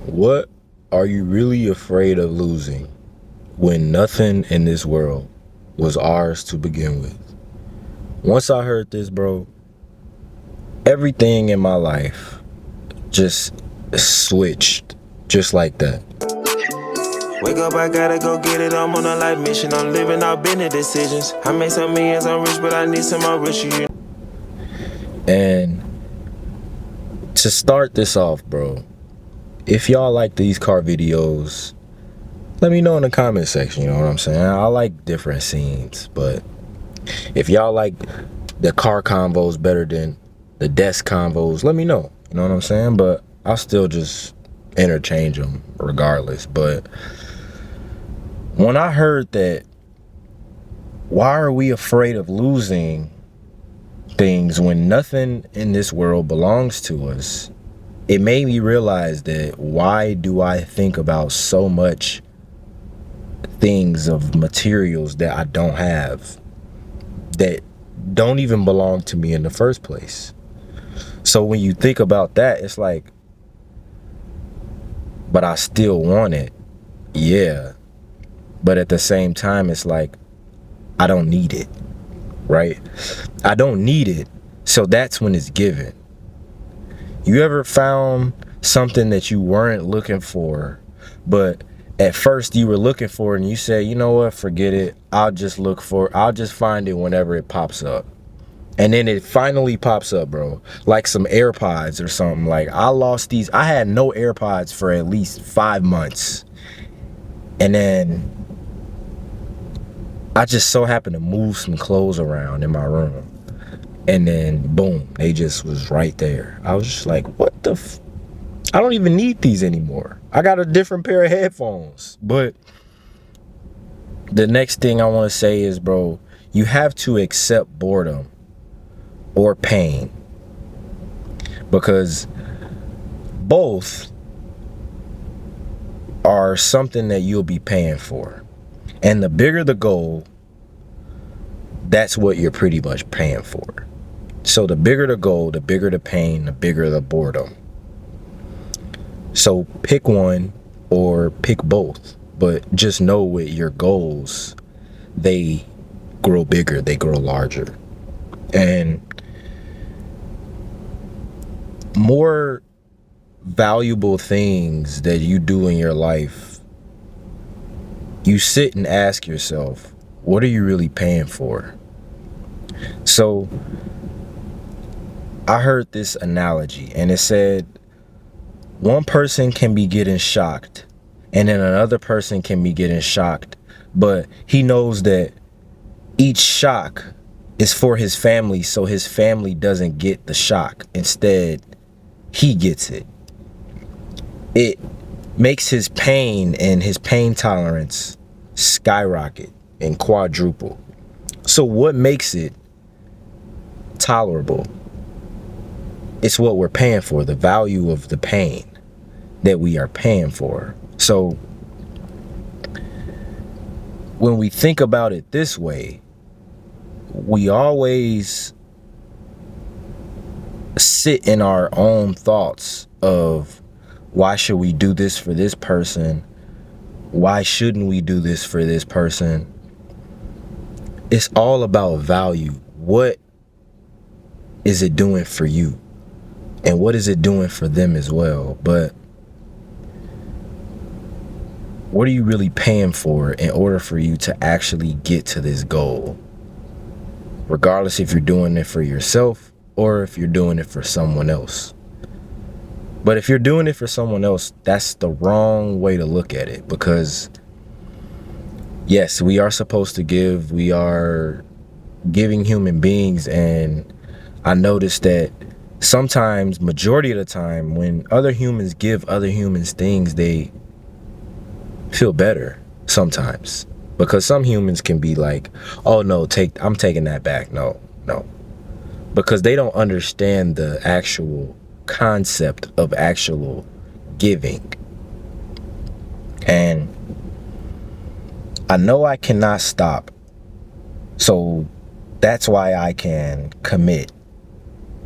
What are you really afraid of losing when nothing in this world was ours to begin with? Once I heard this, bro, everything in my life just switched just like that. Wake up, I gotta go get it. I'm on a life mission. I'm living out business decisions. I made some millions, I'm rich, but I need some more richer. And to start this off, bro, if y'all like these car videos, let me know in the comment section. You know what I'm saying? I like different scenes, but if y'all like the car convos better than the desk convos, let me know. You know what I'm saying? But I'll still just interchange them regardless. But when I heard that, why are we afraid of losing things when nothing in this world belongs to us? It made me realize that why do I think about so much things of materials that I don't have, that don't even belong to me in the first place? So when you think about that, it's like, but I still want it. Yeah. But at the same time, it's like, I don't need it, right? I don't need it. So that's when it's given. You ever found something that you weren't looking for, but at first you were looking for it and you said, you know what, forget it. I'll just find it whenever it pops up. And then it finally pops up, bro. Like some AirPods or something. Like I lost these. I had no AirPods for at least 5 months. And then I just so happened to move some clothes around in my room. And then boom, they just was right there. I was just like, what the I don't even need these anymore. I got a different pair of headphones. But the next thing I want to say is, bro, you have to accept boredom or pain, because both are something that you'll be paying for. And the bigger the goal, that's what you're pretty much paying for. So the bigger the goal, the bigger the pain, the bigger the boredom. So pick one or pick both, but just know with your goals, they grow bigger, they grow larger. And more valuable things that you do in your life, you sit and ask yourself, what are you really paying for? So I heard this analogy and it said, one person can be getting shocked and then another person can be getting shocked, but he knows that each shock is for his family, so his family doesn't get the shock. Instead, he gets it. It makes his pain and his pain tolerance skyrocket and quadruple. So what makes it tolerable? It's what we're paying for, the value of the pain that we are paying for. So when we think about it this way, we always sit in our own thoughts of, why should we do this for this person? Why shouldn't we do this for this person? It's all about value. What is it doing for you? And what is it doing for them as well? But what are you really paying for in order for you to actually get to this goal? Regardless if you're doing it for yourself or if you're doing it for someone else. But if you're doing it for someone else, that's the wrong way to look at it, because yes, we are supposed to give. We are giving human beings, and I noticed that sometimes, majority of the time, when other humans give other humans things, they feel better sometimes, because some humans can be like, oh no, I'm taking that back. No, because they don't understand the actual concept of actual giving. And I know I cannot stop, so that's why I can commit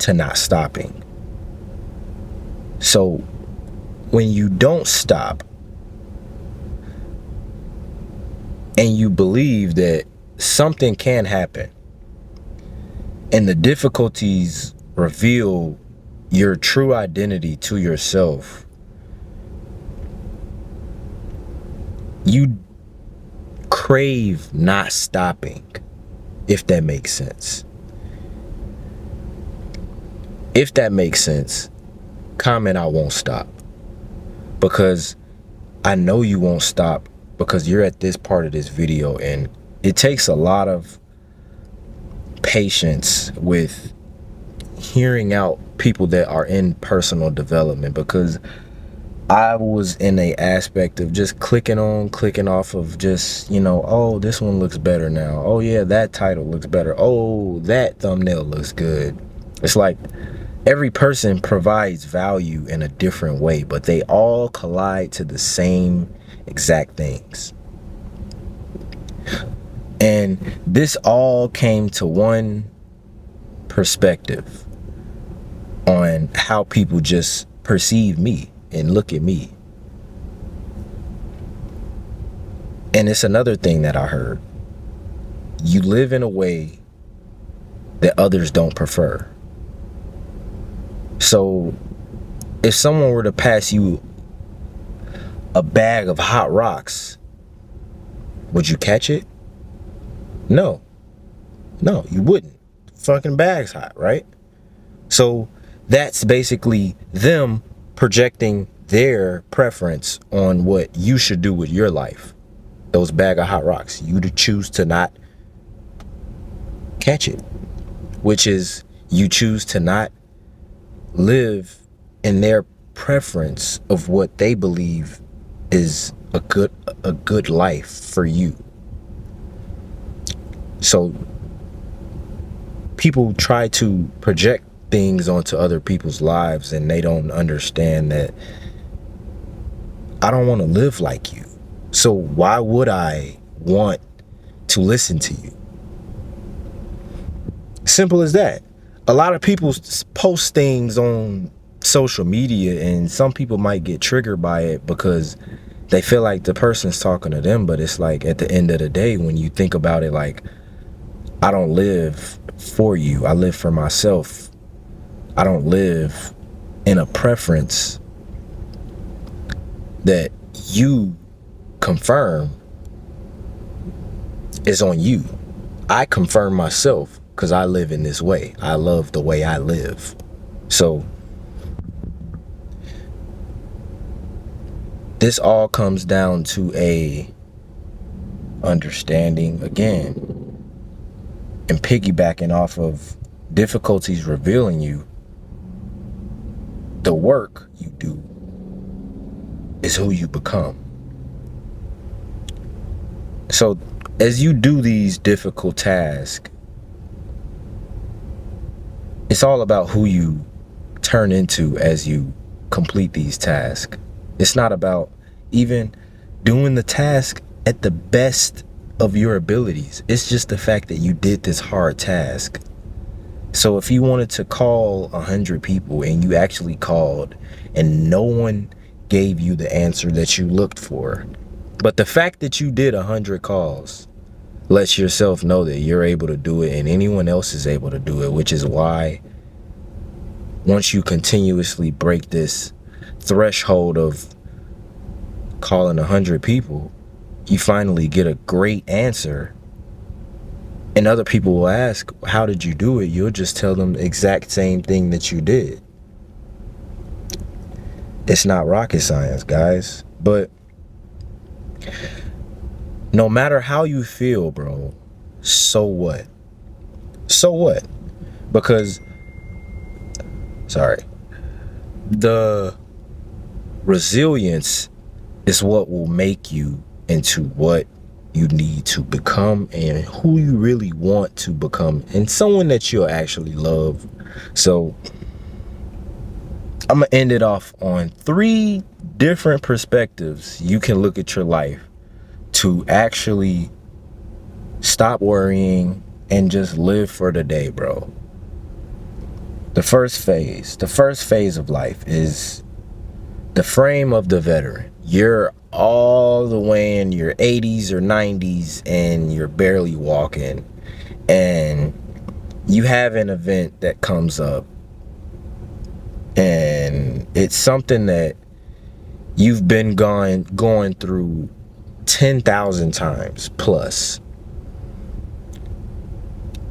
to not stopping. So when you don't stop and you believe that something can happen and the difficulties reveal your true identity to yourself, you crave not stopping, if that makes sense. If that makes sense, comment I won't stop. Because I know you won't stop, because you're at this part of this video, and it takes a lot of patience with hearing out people that are in personal development, because I was in a aspect of just clicking off of just, oh, this one looks better now. Oh yeah, that title looks better. Oh, that thumbnail looks good. It's like every person provides value in a different way, but they all collide to the same exact things. And this all came to one perspective on how people just perceive me and look at me. And it's another thing that I heard. You live in a way that others don't prefer. So if someone were to pass you a bag of hot rocks, would you catch it? No, you wouldn't. Fucking bag's hot, right? So that's basically them projecting their preference on what you should do with your life. Those bag of hot rocks, you to choose to not catch it, which is you choose to not live in their preference of what they believe is a good life for you. So people try to project things onto other people's lives, and they don't understand that I don't want to live like you. So why would I want to listen to you? Simple as that. A lot of people post things on social media, and some people might get triggered by it because they feel like the person's talking to them. But it's like, at the end of the day, when you think about it, like, I don't live for you. I live for myself. I don't live in a preference that you confirm is on you. I confirm myself because I live in this way. I love the way I live. So this all comes down to a understanding, again, and piggybacking off of difficulties revealing you. The work you do is who you become. So as you do these difficult tasks, it's all about who you turn into as you complete these tasks. It's not about even doing the task at the best of your abilities. It's just the fact that you did this hard task. So if you wanted to call 100 people and you actually called and no one gave you the answer that you looked for, but the fact that you did 100 calls lets yourself know that you're able to do it and anyone else is able to do it, which is why once you continuously break this threshold of calling 100 people, you finally get a great answer. And other people will ask, how did you do it? You'll just tell them the exact same thing that you did. It's not rocket science, guys. But no matter how you feel, bro, so what? So what? Because, the resilience is what will make you into what you need to become and who you really want to become, and someone that you'll actually love. So I'm gonna end it off on 3 different perspectives you can look at your life to actually stop worrying and just live for the day, bro. The first phase of life is the frame of the veteran. You're all the way in your 80s or 90s and you're barely walking, and you have an event that comes up, and it's something that you've been going through 10,000 times plus,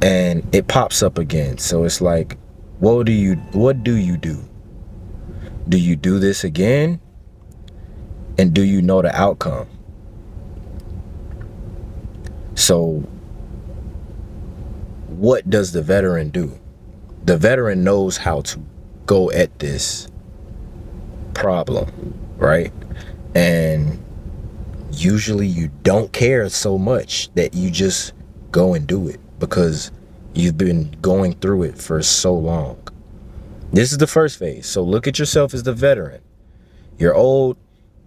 and it pops up again. So it's like, what do you do? Do you do this again? And do you know the outcome? So what does the veteran do? The veteran knows how to go at this problem, right? And usually you don't care so much that you just go and do it because you've been going through it for so long. This is the first phase. So look at yourself as the veteran. You're old.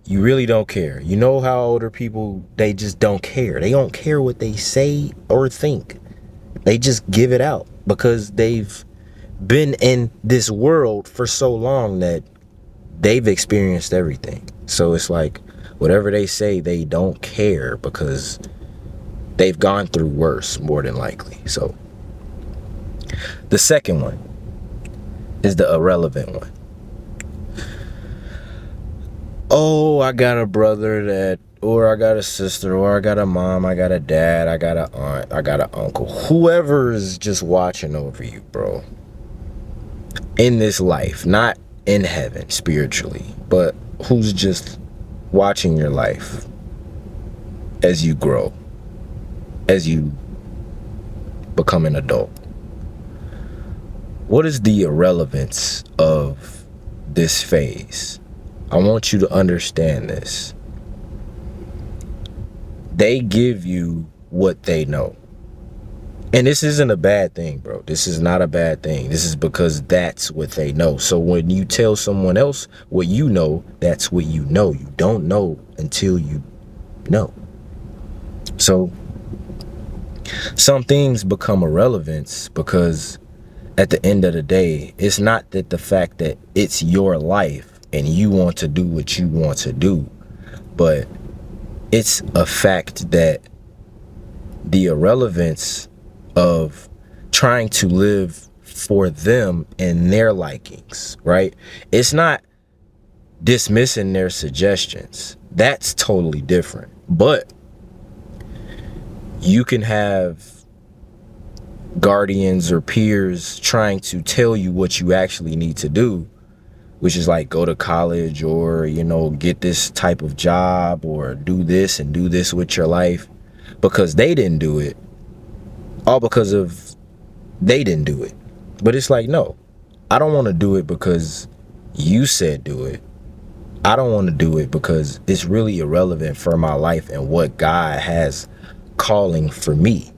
You really don't care. You know how older people, they just don't care. They don't care what they say or think. They just give it out because they've been in this world for so long that they've experienced everything. So it's like whatever they say, they don't care because they've gone through worse, more than likely. So the second one is the irrelevant one. Oh, I got a brother that, or I got a sister, or I got a mom, I got a dad, I got an aunt, I got an uncle. Whoever is just watching over you, bro. In this life, not in heaven spiritually, but who's just watching your life as you grow, as you become an adult. What is the irrelevance of this phase? I want you to understand this. They give you what they know. And this isn't a bad thing, bro. This is not a bad thing. This is because that's what they know. So when you tell someone else what you know, that's what you know. You don't know until you know. So some things become irrelevant because at the end of the day, it's not that the fact that it's your life and you want to do what you want to do, but it's a fact that the irrelevance of trying to live for them and their likings, right? It's not dismissing their suggestions. That's totally different. But you can have guardians or peers trying to tell you what you actually need to do, which is like go to college or, get this type of job or do this and do this with your life because they didn't do it, all because of they didn't do it. But it's like, no, I don't want to do it because you said do it. I don't want to do it because it's really irrelevant for my life and what God has calling for me.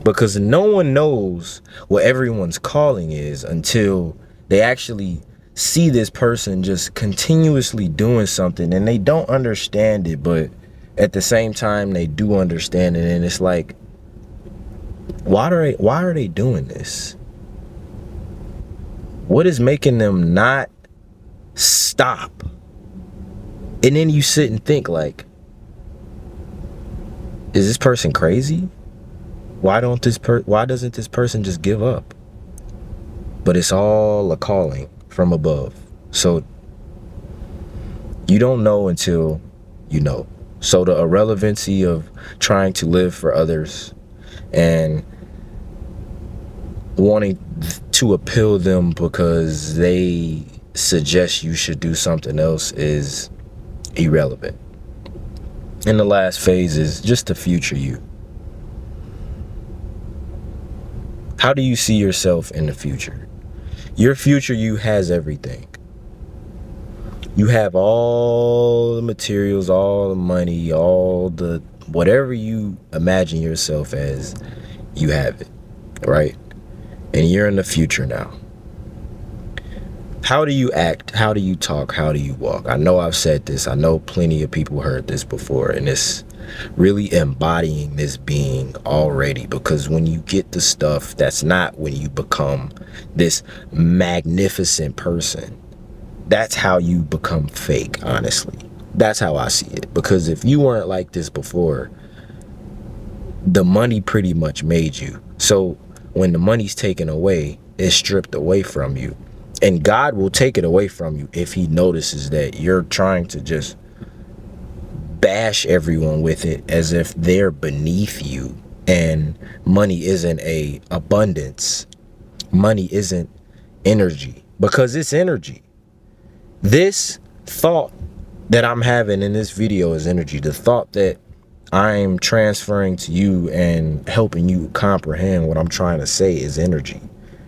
Because no one knows what everyone's calling is until they actually see this person just continuously doing something and they don't understand it, but at the same time they do understand it. And it's like, why are they doing this? What is making them not stop? And then you sit and think like, is this person crazy? Why doesn't this person just give up? But it's all a calling from above. So you don't know until you know. So the irrelevancy of trying to live for others and wanting to appeal them because they suggest you should do something else is irrelevant. And the last phase is just the future you. How do you see yourself in the future? Your future you has everything. You have all the materials, all the money, all the whatever you imagine yourself as, you have it, right? And you're in the future now. How do you act? How do you talk? How do you walk? I know I've said this. I know plenty of people heard this before, and it's really embodying this being already, because when you get the stuff, that's not when you become this magnificent person. that's how you become fake, honestly. That's how I see it. Because if you weren't like this before, the money pretty much made you. So when the money's taken away, it's stripped away from you. And God will take it away from you if he notices that you're trying to just bash everyone with it as if they're beneath you. And money isn't a abundance. Money isn't energy, because it's energy. This thought that I'm having in this video is energy. The thought that I'm transferring to you and helping you comprehend what I'm trying to say is energy.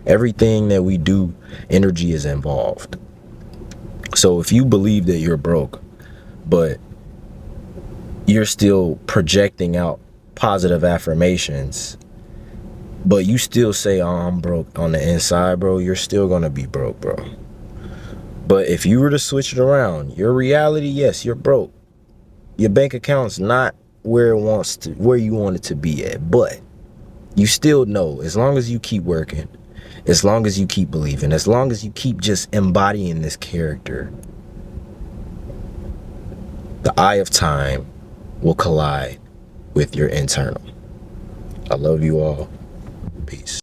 Everything that we do, energy is involved. So if you believe that you're broke, but you're still projecting out positive affirmations, but you still say, oh, I'm broke on the inside, bro, you're still gonna be broke, bro. But if you were to switch it around, your reality, yes, you're broke. Your bank account's not where you want it to be at, but you still know, as long as you keep working, as long as you keep believing, as long as you keep just embodying this character, the eye of time will collide with your internal. I love you all. Peace.